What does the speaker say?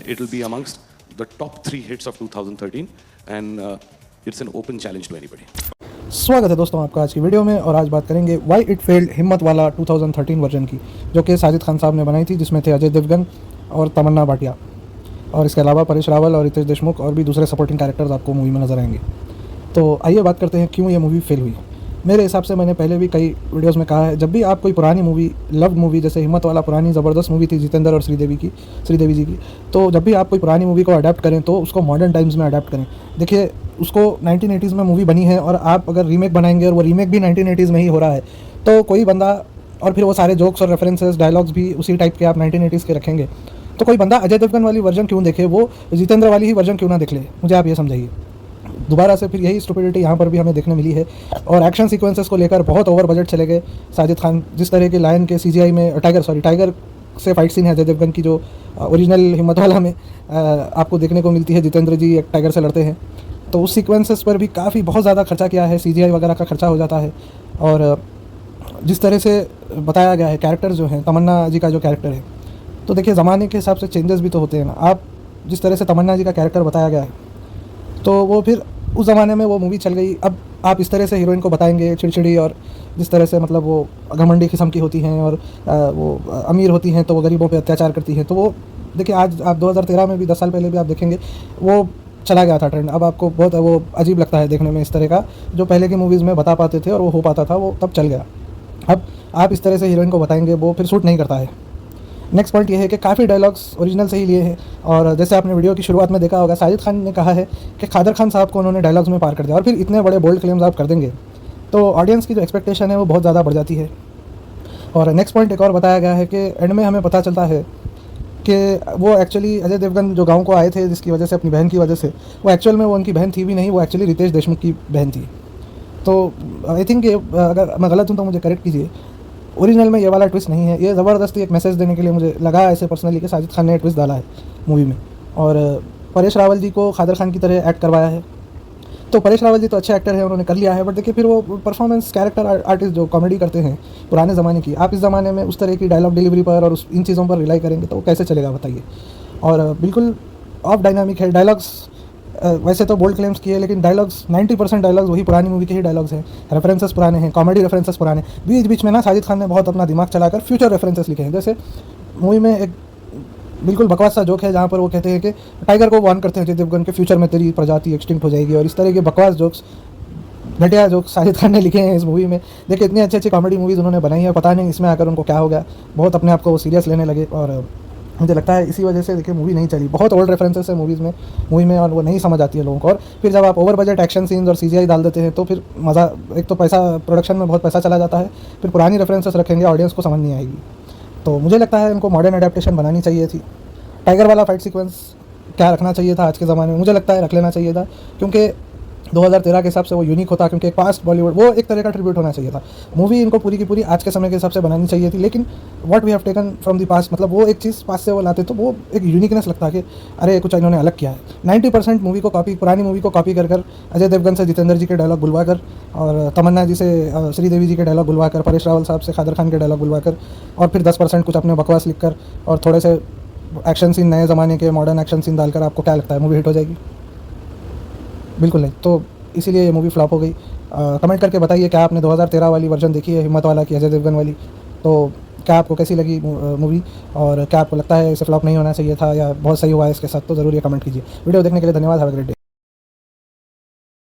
it'll be amongst the top 3 hits of 2013 and it's an open challenge to anybody. स्वागत है दोस्तों आपका आज की वीडियो में। और आज बात करेंगे वाई इट फेल्ड हिम्मत वाला 2013 वर्जन की, जो कि साजिद खान साहब ने बनाई थी, जिसमें थे अजय देवगन और तमन्ना भाटिया, और इसके अलावा परेश रावल और रितेश देशमुख और भी दूसरे सपोर्टिंग कैरेक्टर्स आपको मूवी में नजर आएंगे। तो आइए बात करते हैं क्यों ये मूवी फेल हुई। मेरे हिसाब से मैंने पहले भी कई वीडियोस में कहा है, जब भी आप कोई पुरानी मूवी, लव मूवी, जैसे हिम्मत वाला पुरानी ज़बरदस्त मूवी थी जितेंद्र और श्रीदेवी जी की, तो जब भी आप कोई पुरानी मूवी को अडेप्ट करें तो उसको मॉडर्न टाइम्स में अडेप्ट करें। देखिए, उसको 1980s में मूवी बनी है और आप अगर रीमेक बनाएंगे और वो रीमेक भी 1980s में ही हो रहा है, तो कोई बंदा, और फिर वो सारे जोक्स और रेफरेंसेस, डायलॉग्स भी उसी टाइप के आप 1980s के रखेंगे, तो कोई बंदा अजय देवगन वाली वर्जन क्यों देखे, वो जितेंद्र वाली ही वर्जन क्यों ना देख ले। मुझे आप ये समझाइए। दोबारा से फिर यही स्टुपिडिटी यहाँ पर भी हमें देखने मिली है। और एक्शन सीक्वेंसेस को लेकर बहुत ओवर बजट चले गए। साजिद खान जिस तरह के लायन के CGI में टाइगर से फाइट सीन है अजय देवगन की, जो ओरिजिनल हिम्मत वाला में आपको देखने को मिलती है, जितेंद्र जी एक टाइगर से लड़ते हैं, तो उस सीक्वेंसेस पर भी काफ़ी बहुत ज़्यादा खर्चा किया है, CGI वगैरह का खर्चा हो जाता है। और जिस तरह से बताया गया है कैरेक्टर जो हैं, तमन्ना जी का जो कैरेक्टर है, तो देखिए ज़माने के हिसाब से चेंजेस भी तो होते हैं ना। आप जिस तरह से तमन्ना जी का कैरेक्टर बताया गया है, तो वो फिर उस ज़माने में वो मूवी चल गई। अब आप इस तरह से हीरोइन को बताएंगे चिड़चिड़ी, और जिस तरह से मतलब वो घमंडी किस्म की होती हैं और वो अमीर होती हैं तो वो गरीबों पे अत्याचार करती हैं, तो वो देखिए आज आप 2013 में भी, 10 साल पहले भी आप देखेंगे, वो चला गया था ट्रेंड। अब आपको बहुत वो अजीब लगता है देखने में इस तरह का, जो पहले की मूवीज़ में बता पाते थे और वो हो पाता था, वो तब चल गया। अब आप इस तरह से हीरोइन को बताएंगे, वो फिर सूट नहीं करता है। नेक्स्ट पॉइंट ये है कि काफ़ी डायलॉग्स ओरिजिनल से ही लिए हैं, और जैसे आपने वीडियो की शुरुआत में देखा होगा, साजिद खान ने कहा है कि कादर खान साहब को उन्होंने डायलॉग्स में पार कर दिया, और फिर इतने बड़े बोल्ड क्लेम्स आप कर देंगे तो ऑडियंस की जो एक्सपेक्टेशन है वो बहुत ज़्यादा बढ़ जाती है। और नेक्स्ट पॉइंट एक और बताया गया है कि एंड में हमें पता चलता है कि वो एक्चुअली अजय देवगन जो गाँव को आए थे जिसकी वजह से, अपनी बहन की वजह से, वो एक्चुअल में वो उनकी बहन थी भी नहीं, वो एक्चुअली रितेश देशमुख की बहन थी। तो आई थिंक अगर मैं गलत हूँ तो मुझे करेक्ट कीजिए, ओरिजिनल में ये वाला ट्विस्ट नहीं है। ये ज़बरदस्ती एक मैसेज देने के लिए मुझे लगा ऐसे पर्सनली कि साजिद खान ने ट्विस्ट डाला है मूवी में, और परेश रावल जी को कादर खान की तरह एक्ट करवाया है। तो परेश रावल जी तो अच्छे एक्टर हैं, उन्होंने कर लिया है, बट देखिए फिर वो परफॉर्मेंस कैरेक्टर आर्टिस्ट जो कॉमेडी करते हैं पुराने ज़माने की, आप इस ज़माने में उस तरह की डायलॉग डिलीवरी पर और इन चीज़ों पर रिलाई करेंगे तो वो कैसे चलेगा बताइए। और बिल्कुल ऑफ डायनामिक है डायलॉग्स। वैसे तो बोल्ड क्लेम्स किए, लेकिन डायलॉग्स 90% डायलॉग्स वही पुरानी मूवी के ही डायलॉग्स हैं। रेफरेंसेस पुराने हैं, कॉमेडी रेफरेंसेस पुराने। बीच बीच में ना साजिद खान ने बहुत अपना दिमाग चलाकर फ्यूचर रेफरेंसेस लिखे हैं। जैसे मूवी में एक बिल्कुल बकवास सा जोक है जहाँ पर वो कहते हैं कि टाइगर को वार्न करते हैं अजय देवगन के, फ्यूचर में तेरी प्रजाति एक्सटिंक्ट हो जाएगी, और इस तरह के बकवास जोक्स, घटिया जोक्स साजिद खान ने लिखे हैं इस मूवी में। देखिए इतनी अच्छी अच्छी कॉमेडी मूवीज़ उन्होंने बनाई है, पता नहीं इसमें आकर उनको क्या हो गया, बहुत अपने आप को सीरियस लेने लगे, और मुझे लगता है इसी वजह से देखिए मूवी नहीं चली। बहुत ओल्ड रेफरेंसेस है मूवी में और वो नहीं समझ आती है लोगों को। और फिर जब आप ओवर बजट एक्शन सीन्स और CGI डाल देते हैं तो फिर मज़ा, एक तो पैसा, प्रोडक्शन में बहुत पैसा चला जाता है, फिर पुरानी रेफरेंसेस रखेंगे, ऑडियंस को समझ नहीं आएगी। तो मुझे लगता है इनको मॉडर्न अडेप्टेशन बनानी चाहिए थी। टाइगर वाला फाइट सीक्वेंस क्या रखना चाहिए था आज के ज़माने में, मुझे लगता है रख लेना चाहिए था, क्योंकि 2013 के हिसाब से वो यूनिक होता, क्योंकि पास्ट बॉलीवुड वो एक तरह का ट्रिब्यूट होना चाहिए था। मूवी इनको पूरी की पूरी आज के समय के हिसाब से बनानी चाहिए थी, लेकिन what we have taken from the past, मतलब वो एक चीज़ पास से वो लाते तो वो एक यूनिकनेस लगता कि अरे कुछ इन्होंने अलग किया है। 90% मूवी को कॉपी, पुरानी मूवी को कॉपी कर अजय देवगन से जितेंद्र जी के डायलॉग बुलवा कर, और तमन्ना जी से श्रीदेवी जी के डायलॉग बुलवा कर, परेश रावल साहब से कादर खान के डायलॉग बुलवा कर, और फिर 10% कुछ अपने बकवास लिख कर, और थोड़े से एक्शन सीन, नए ज़माने के मॉडर्न एक्शन सीन डालकर, आपको क्या लगता है मूवी हिट हो जाएगी? बिल्कुल नहीं। तो इसीलिए ये मूवी फ्लॉप हो गई। कमेंट करके बताइए क्या आपने 2013 वाली वर्जन देखी है हिम्मत वाला की, अजय देवगन वाली, तो क्या आपको कैसी लगी मूवी, और क्या आपको लगता है इसे फ्लॉप नहीं होना चाहिए था या बहुत सही हुआ है इसके साथ, तो ज़रूर ये कमेंट कीजिए। वीडियो देखने के लिए धन्यवाद। Have a great day.